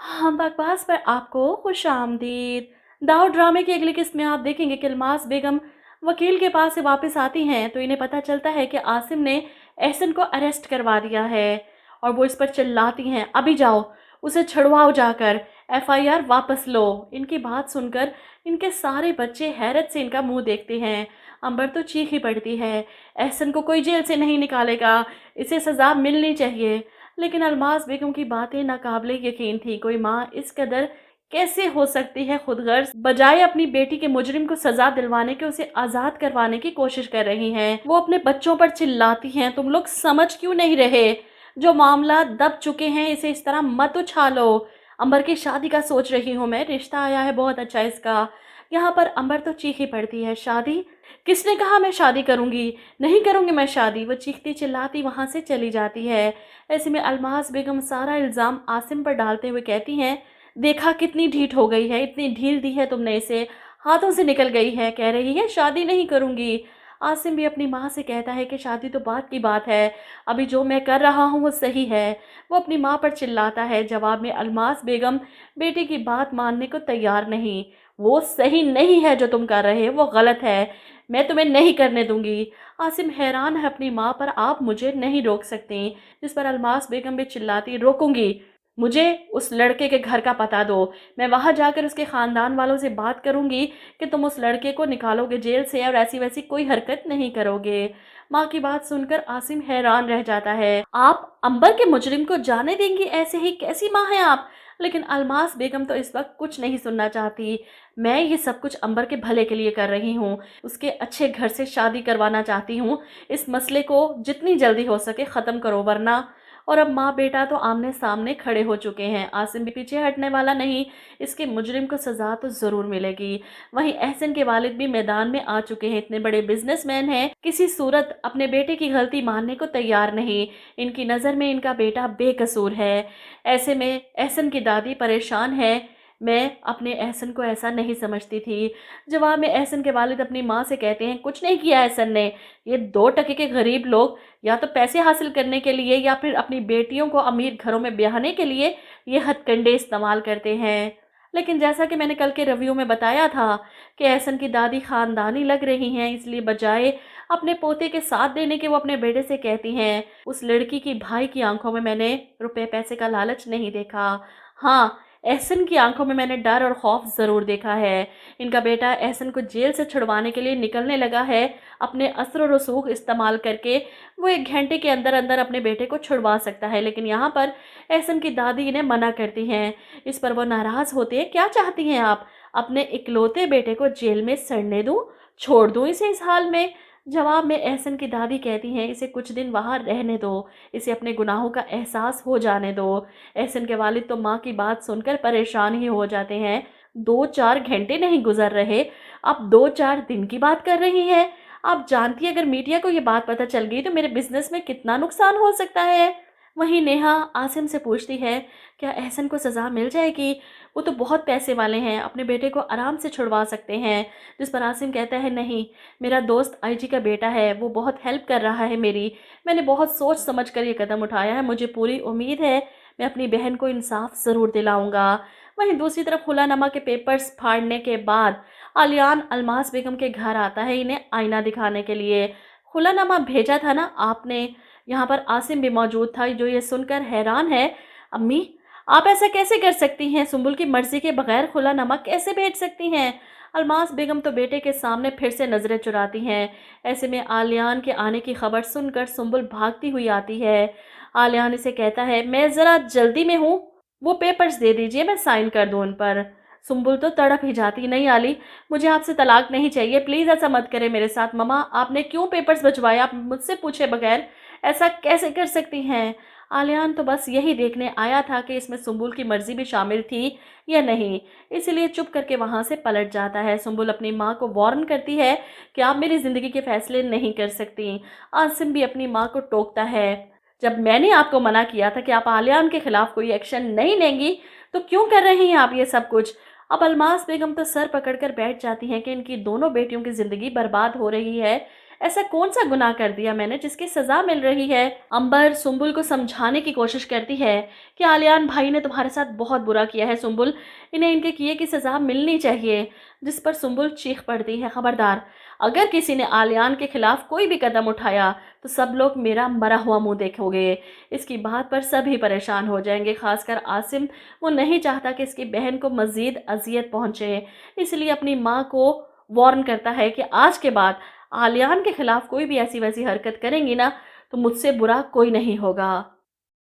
हम बकवास पर आपको खुश आमदीद। दाऊद ड्रामे की अगली किस्त में आप देखेंगे कि अल्मास बेगम वकील के पास से वापस आती हैं तो इन्हें पता चलता है कि आसिम ने एहसन को अरेस्ट करवा दिया है और वो इस पर चिल्लाती हैं, अभी जाओ उसे छुड़वाओ, जाकर एफआईआर वापस लो। इनकी बात सुनकर इनके सारे बच्चे हैरत से इनका मुंह देखते हैं। अंबर तो चीख ही पड़ती है, एहसन को कोई जेल से नहीं निकालेगा, इसे सज़ा मिलनी चाहिए। लेकिन अल्मास बेगम की बातें नाकाबिले यकीन थी। कोई माँ इस कदर कैसे हो सकती है खुदगर्ज, बजाय अपनी बेटी के मुजरिम को सजा दिलवाने के उसे आज़ाद करवाने की कोशिश कर रही हैं। वो अपने बच्चों पर चिल्लाती हैं, तुम लोग समझ क्यों नहीं रहे? जो मामला दब चुके हैं इसे इस तरह मत उछालो। अंबर की शादी का सोच रही हूँ मैं, रिश्ता आया है बहुत अच्छा इसका। यहाँ पर अंबर तो चीखी पड़ती है, शादी? किसने कहा मैं शादी करूँगी? नहीं करूँगी मैं शादी। वो चीखती चिल्लाती वहाँ से चली जाती है। ऐसे में अल्मास बेगम सारा इल्ज़ाम आसिम पर डालते हुए कहती हैं, देखा कितनी ढीठ हो गई है, इतनी ढील दी है तुमने इसे, हाथों से निकल गई है, कह रही है शादी नहीं करूँगी। आसिम भी अपनी माँ से कहता है कि शादी तो बात की बात है, अभी जो मैं कर रहा हूँ वो सही है। वो अपनी माँ पर चिल्लाता है। जवाब में अल्मास बेगम बेटी की बात मानने को तैयार नहीं। वो सही नहीं है जो तुम कर रहे हो, वो गलत है, मैं तुम्हें नहीं करने दूंगी। आसिम हैरान है अपनी माँ पर, आप मुझे नहीं रोक सकती। जिस पर अल्मास बेगम भी चिल्लाती, रोकूंगी, मुझे उस लड़के के घर का पता दो, मैं वहां जाकर उसके खानदान वालों से बात करूंगी कि तुम उस लड़के को निकालोगे जेल से और ऐसी वैसी कोई हरकत नहीं करोगे। माँ की बात सुनकर आसिम हैरान रह जाता है, आप अंबर के मुजरिम को जाने देंगी? ऐसे ही कैसी माँ हैं आप? लेकिन अल्मास बेगम तो इस वक्त कुछ नहीं सुनना चाहती। मैं ये सब कुछ अंबर के भले के लिए कर रही हूँ, उसके अच्छे घर से शादी करवाना चाहती हूँ। इस मसले को जितनी जल्दी हो सके ख़त्म करो, वरना। और अब माँ बेटा तो आमने सामने खड़े हो चुके हैं। आसिम भी पीछे हटने वाला नहीं, इसके मुजरिम को सज़ा तो ज़रूर मिलेगी। वहीं एहसन के वालिद भी मैदान में आ चुके हैं। इतने बड़े बिजनेसमैन हैं, किसी सूरत अपने बेटे की गलती मानने को तैयार नहीं। इनकी नज़र में इनका बेटा बेकसूर है। ऐसे में एहसन की दादी परेशान है। मैं अपने एहसन को ऐसा नहीं समझती थी। जवाब में एहसन के वालिद अपनी माँ से कहते हैं, कुछ नहीं किया एहसन ने, ये 2 टके के गरीब लोग या तो पैसे हासिल करने के लिए या फिर अपनी बेटियों को अमीर घरों में ब्याहने के लिए ये हथकंडे इस्तेमाल करते हैं। लेकिन जैसा कि मैंने कल के रिव्यू में बताया था कि एहसन की दादी खानदानी लग रही हैं, इसलिए बजाय अपने पोते के साथ देने के वो अपने बेटे से कहती हैं, उस लड़की की भाई की आंखों में मैंने रुपए पैसे का लालच नहीं देखा, हाँ एहसन की आंखों में मैंने डर और खौफ ज़रूर देखा है। इनका बेटा एहसन को जेल से छुड़वाने के लिए निकलने लगा है। अपने असर और रसूख इस्तेमाल करके वो 1 घंटे के अंदर अंदर अपने बेटे को छुड़वा सकता है। लेकिन यहाँ पर एहसन की दादी इन्हें मना करती हैं। इस पर वो नाराज़ होते हैं, क्या चाहती हैं आप? अपने इकलौते बेटे को जेल में सड़ने दूँ? छोड़ दूँ इसे इस हाल में? जवाब में एहसन की दादी कहती हैं, इसे कुछ दिन वहाँ रहने दो, इसे अपने गुनाहों का एहसास हो जाने दो। एहसन के वालिद तो माँ की बात सुनकर परेशान ही हो जाते हैं। 2-4 घंटे नहीं गुजर रहे, आप 2-4 दिन की बात कर रही हैं। आप जानती है अगर मीडिया को ये बात पता चल गई तो मेरे बिजनेस में कितना नुकसान हो सकता है। वहीं नेहा आसिम से पूछती है, क्या एहसन को सज़ा मिल जाएगी? वो तो बहुत पैसे वाले हैं, अपने बेटे को आराम से छुड़वा सकते हैं। जिस पर आसिम कहता है, नहीं, मेरा दोस्त आईजी का बेटा है, वो बहुत हेल्प कर रहा है मेरी, मैंने बहुत सोच समझ कर ये कदम उठाया है, मुझे पूरी उम्मीद है मैं अपनी बहन को इंसाफ ज़रूर दिलाऊंगा। वहीं दूसरी तरफ खुलानामा के पेपर्स फाड़ने के बाद आलियान अल्मास बेगम के घर आता है इन्हें आईना दिखाने के लिए। खुलानामा भेजा था ना आपने? यहाँ पर आसिम भी मौजूद था, जो ये सुनकर हैरान है। अम्मी, आप ऐसा कैसे कर सकती हैं? सुंबुल की मर्जी के बगैर खुलानामा कैसे भेज सकती हैं? अल्मास बेगम तो बेटे के सामने फिर से नज़रें चुराती हैं। ऐसे में आलियान के आने की खबर सुनकर सुंबुल भागती हुई आती है। आलियान इसे कहता है, मैं ज़रा जल्दी में हूँ, वो पेपर्स दे दीजिए, मैं साइन कर दूँ उन पर। सुंबुल तो तड़प ही जाती, नहीं आली, मुझे आपसे तलाक नहीं चाहिए, प्लीज़ ऐसा मत करें मेरे साथ। ममा, आपने क्यों पेपर्स भिजवाए? आप मुझसे पूछे बगैर ऐसा कैसे कर सकती हैं? आलियान तो बस यही देखने आया था कि इसमें सुंबुल की मर्जी भी शामिल थी या नहीं, इसलिए चुप करके वहाँ से पलट जाता है। सुंबुल अपनी माँ को वार्न करती है कि आप मेरी ज़िंदगी के फैसले नहीं कर सकती। आसिम भी अपनी माँ को टोकता है, जब मैंने आपको मना किया था कि आप आलियान के खिलाफ कोई एक्शन नहीं लेंगी तो क्यों कर रही हैं आप ये सब कुछ? अब अल्मास बेगम तो सर पकड़कर बैठ जाती हैं कि इनकी दोनों बेटियों की ज़िंदगी बर्बाद हो रही है। ऐसा कौन सा गुनाह कर दिया मैंने जिसकी सज़ा मिल रही है? अंबर सुंबुल को समझाने की कोशिश करती है कि आलियान भाई ने तुम्हारे साथ बहुत बुरा किया है सुंबुल, इन्हें इनके किए की सज़ा मिलनी चाहिए। जिस पर सुंबुल चीख पड़ती है, खबरदार, अगर किसी ने आलियान के खिलाफ कोई भी कदम उठाया तो सब लोग मेरा मरा हुआ मुंह देखोगे। इसकी बात पर सभी परेशान हो जाएंगे, खासकर आसिम। वो नहीं चाहता कि इसकी बहन को मज़ीद अजियत पहुंचे, इसलिए अपनी माँ को वार्न करता है कि आज के बाद आलियान के खिलाफ कोई भी ऐसी वैसी हरकत करेंगी ना तो मुझसे बुरा कोई नहीं होगा।